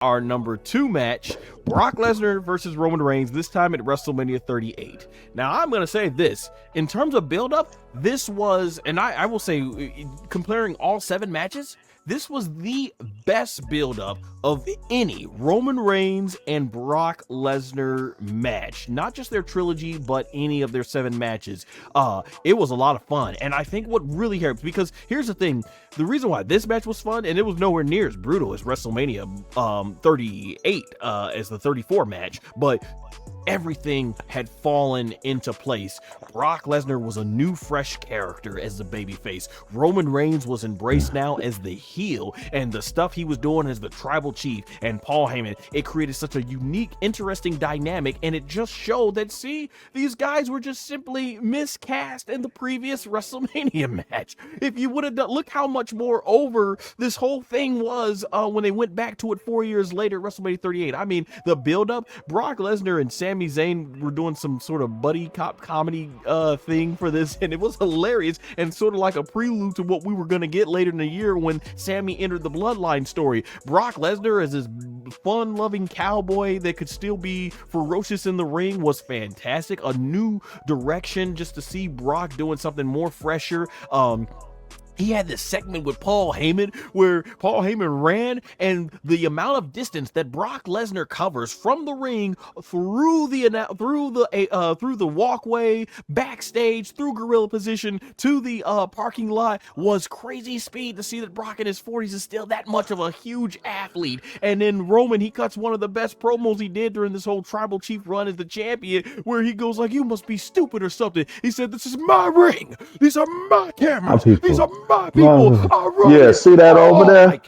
our number 2 match, Brock Lesnar versus Roman Reigns, this time at WrestleMania 38. Now, I'm going to say this, in terms of build-up, this was, and I will say, comparing all 7 matches, this was the best build-up of any Roman Reigns and Brock Lesnar match. Not just their trilogy, but any of their 7 matches. It was a lot of fun. And I think what really helps, because here's the thing, the reason why this match was fun, and it was nowhere near as brutal as WrestleMania 38 as the 34 match, but everything had fallen into place. Brock Lesnar was a new, fresh character as the babyface. Roman Reigns was embraced now as the heel, and the stuff he was doing as the tribal chief and Paul Heyman, it created such a unique, interesting dynamic, and it just showed that, see, these guys were just simply miscast in the previous WrestleMania match. If you would have done, look how much more over this whole thing was when they went back to it 4 years later, WrestleMania 38. I mean, the build-up, Brock Lesnar and Sami Zayn were doing some sort of buddy cop comedy thing for this, and it was hilarious and sort of like a prelude to what we were going to get later in the year when Sami entered the Bloodline story. Brock Lesnar as this fun-loving cowboy that could still be ferocious in the ring was fantastic. A new direction just to see Brock doing something more fresher. He had this segment with Paul Heyman where Paul Heyman ran, and the amount of distance that Brock Lesnar covers from the ring through the walkway, backstage, through gorilla position to the parking lot was crazy speed. To see that Brock in his 40s is still that much of a huge athlete. And then Roman, he cuts one of the best promos he did during this whole tribal chief run as the champion, where he goes like, "You must be stupid or something." He said, "This is my ring. These are my cameras. These are my people." Yeah, see that over there?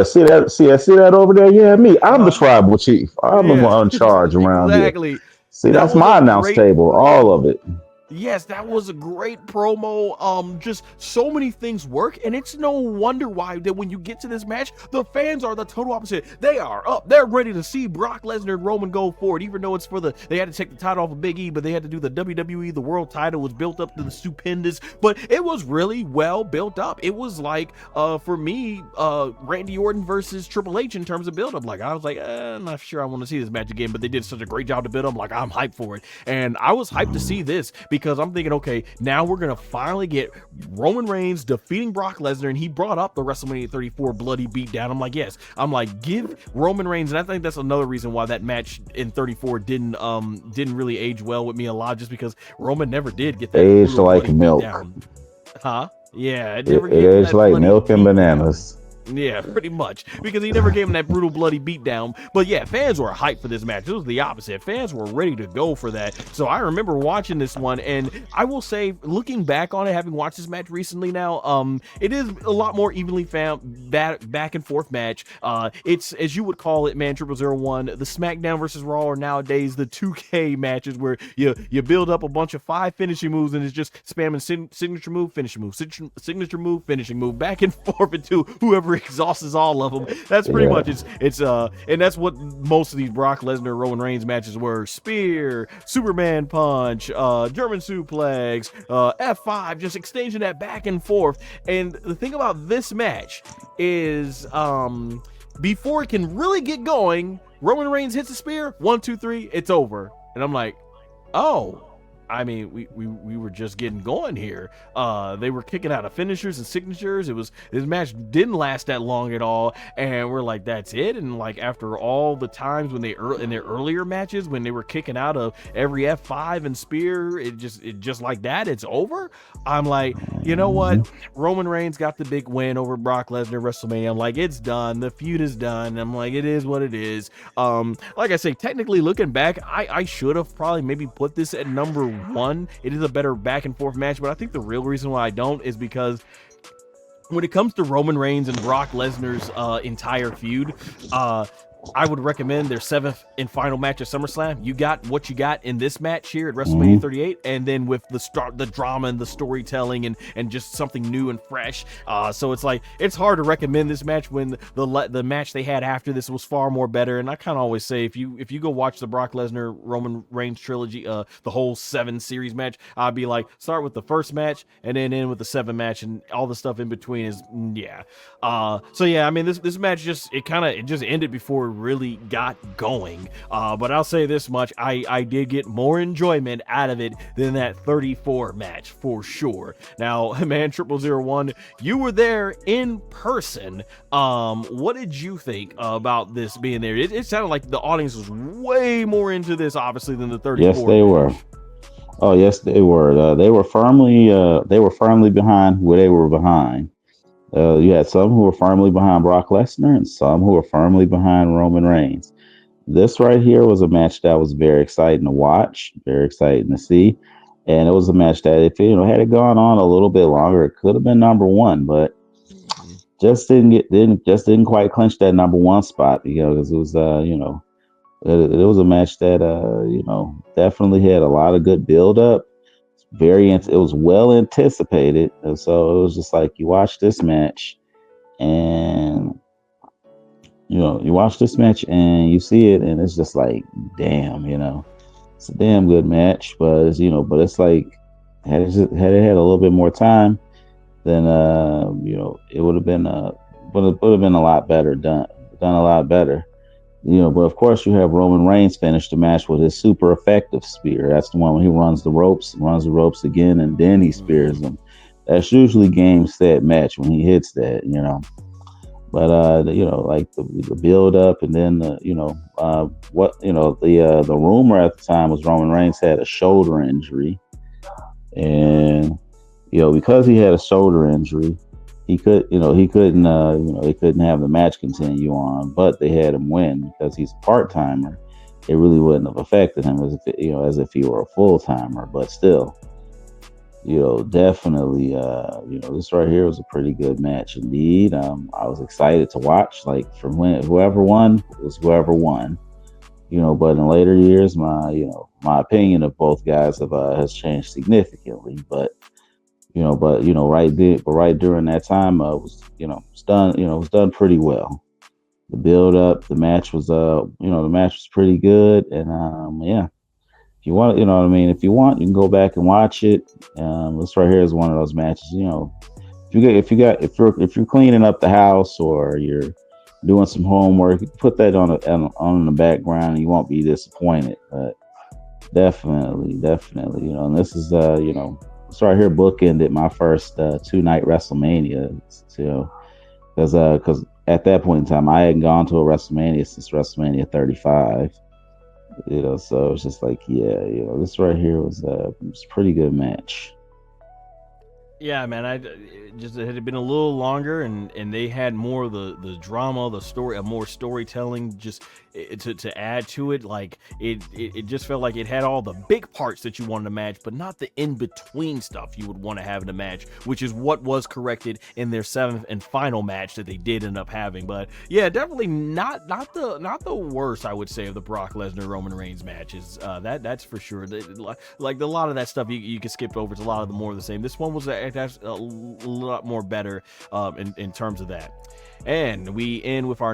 See that over there? Yeah, me. I'm the tribal chief. I'm the one in charge around here. See, that's my announce table, all of it. Yes, that was a great promo. Just so many things work, and it's no wonder why that when you get to this match, the fans are the total opposite. They are up. They're ready to see Brock Lesnar and Roman go forward, even though it's they had to take the title off of Big E, but they had to do the WWE. The world title was built up to the stupendous, but it was really well built up. It was like, for me, Randy Orton versus Triple H in terms of build up. Like, I was like, I'm not sure I want to see this match again, but they did such a great job to build up. Like, I'm hyped for it, and I was hyped to see this, because I'm thinking, okay, now we're going to finally get Roman Reigns defeating Brock Lesnar, and he brought up the WrestleMania 34 bloody beatdown. I'm like, yes. I'm like, give Roman Reigns, and I think that's another reason why that match in 34 didn't really age well with me a lot, just because Roman never did get that aged like milk. Beatdown. Huh? Yeah, it aged like milk and bananas. Yeah, pretty much, because he never gave him that brutal bloody beatdown. But yeah, fans were hyped for this match. It was the opposite. Fans were ready to go for that. So I remember watching this one, and I will say, looking back on it, having watched this match recently now, it is a lot more evenly found back and forth match. It's, as you would call it, man, 0001, the SmackDown versus Raw are nowadays the 2K matches where you build up a bunch of 5 finishing moves, and it's just spamming signature move, finishing move, signature move, finishing move, back and forth into whoever exhausts all of them. That's pretty much it's and that's what most of these Brock Lesnar Roman Reigns matches were. Spear, Superman punch, German suplex, F5, just exchanging that back and forth. And the thing about this match is before it can really get going, Roman Reigns hits a spear, 1 2 3, it's over. And I'm like, oh, I mean, we were just getting going here. They were kicking out of finishers and signatures. This match didn't last that long at all, and we're like, that's it. And like, after all the times when in their earlier matches when they were kicking out of every F5 and spear, it just like that, it's over. I'm like, you know what? Roman Reigns got the big win over Brock Lesnar WrestleMania. I'm like, it's done. The feud is done. I'm like, it is what it is. Like I say, technically looking back, I should have probably maybe put this at number 1. It is a better back and forth match, but I think the real reason why I don't is because when it comes to Roman Reigns and Brock Lesnar's entire feud, I would recommend their 7th and final match at SummerSlam. You got what you got in this match here at WrestleMania 38, and then with the drama and the storytelling and just something new and fresh. So it's like, it's hard to recommend this match when the match they had after this was far more better. And I kind of always say, if you go watch the Brock Lesnar Roman Reigns trilogy, the whole 7 series match, I'd be like, start with the first match and then end with the 7 match, and all the stuff in between is yeah. So yeah, I mean, this match just ended before it really got going. But I'll say this much, I did get more enjoyment out of it than that 34 match for sure. Now, man, 0001, you were there in person. What did you think about this being there? It sounded like the audience was way more into this, obviously, than the 34. Yes, they were. Oh, yes, they were. They were firmly behind who they were behind. You had some who were firmly behind Brock Lesnar and some who were firmly behind Roman Reigns. This right here was a match that was very exciting to watch, very exciting to see. And it was a match that, if had it gone on a little bit longer, it could have been number 1, but just didn't quite clinch that number 1 spot, because it was it was a match that definitely had a lot of good build up. It was well anticipated, and so it was just like, you watch this match and you see it, and it's just like, damn, it's a damn good match. But it's like, had it had a little bit more time, then it would have been a lot better done a lot better. But of course, you have Roman Reigns finish the match with his super effective spear. That's the one when he runs the ropes again, and then he spears them. That's usually game, set, match when he hits that, But like the build up, and then the rumor at the time was Roman Reigns had a shoulder injury, and because he had a shoulder injury, he couldn't have the match continue on, but they had him win because he's a part-timer. It really wouldn't have affected him as if he were a full-timer, but still, definitely, this right here was a pretty good match indeed. I was excited to watch, like, from whoever won was whoever won, but in later years, my opinion of both guys has changed significantly, but right during that time, was done pretty well. The build up, the match was pretty good, and yeah. If you want, if you want, you can go back and watch it. This right here is one of those matches. If you're cleaning up the house or you're doing some homework, you can put that on the background, and you won't be disappointed. But definitely, and this is this right here bookended my first 2-night WrestleMania, because at that point in time I hadn't gone to a WrestleMania since WrestleMania 35. So it's just like, this right here was a pretty good match. Yeah, man, it had been a little longer, and they had more of the drama, the story, more storytelling, just to add to it. Like, it just felt like it had all the big parts that you wanted to match, but not the in-between stuff you would want to have in a match, which is what was corrected in their 7th and final match that they did end up having. But yeah, definitely not the worst, I would say, of the Brock Lesnar Roman Reigns matches. That's for sure. Like, a lot of that stuff you can skip over. It's a lot of the more of the same. This one was that's a lot more better in terms of that. And we end with our